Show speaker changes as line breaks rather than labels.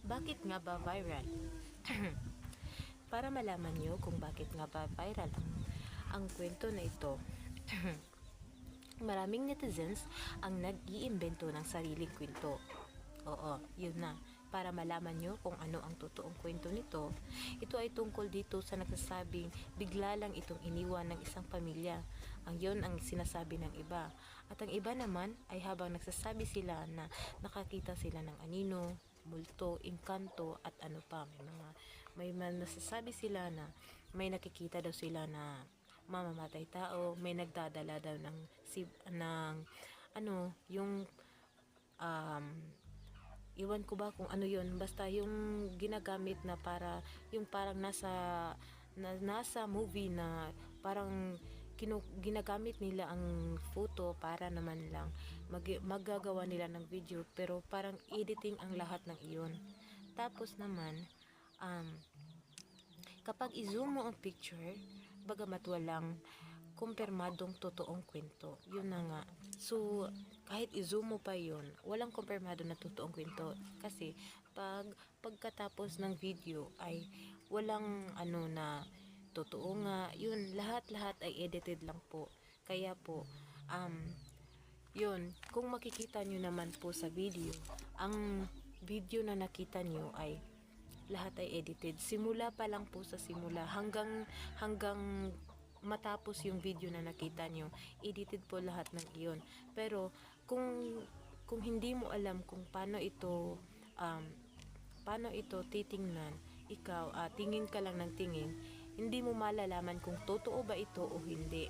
Bakit nga ba viral? Para malaman nyo kung bakit nga ba viral ang kwento na ito, maraming netizens ang nag-iimbento ng sariling kwento. Oo, yun na. Para malaman nyo kung ano ang totoong kwento nito, ito ay tungkol dito sa nagsasabing bigla lang itong iniwan ng isang pamilya. Ang yun ang sinasabi ng iba. At ang iba naman ay habang nagsasabi sila na nakakita sila ng anino, multo, engkanto at ano pa. May nasasabi sila na may nakikita daw sila na mamamatay tao, may nagdadala daw ng ano, yung iwan ko ba kung ano yun, basta yung ginagamit na yung parang nasa movie na parang ginagamit nila ang photo para naman lang maggagawa nila ng video, pero parang editing ang lahat ng iyon. Tapos naman kapag i-zoom mo ang picture, bagamat walang kumpirmadong totoong kwento, yun na nga. So kahit i-zoom mo pa yun, walang kumpirmado na totoong kwento, kasi pagkatapos ng video ay walang ano na totoo nga, yun lahat ay edited lang po. Kaya po yun, kung makikita nyo naman po sa video, ang video na nakita nyo ay lahat ay edited. Simula pa lang po, sa simula hanggang matapos yung video na nakita nyo, edited po lahat ng iyon. Pero kung hindi mo alam kung paano ito titingnan, ikaw tingin ka lang ng tingin, hindi mo malalaman kung totoo ba ito o hindi.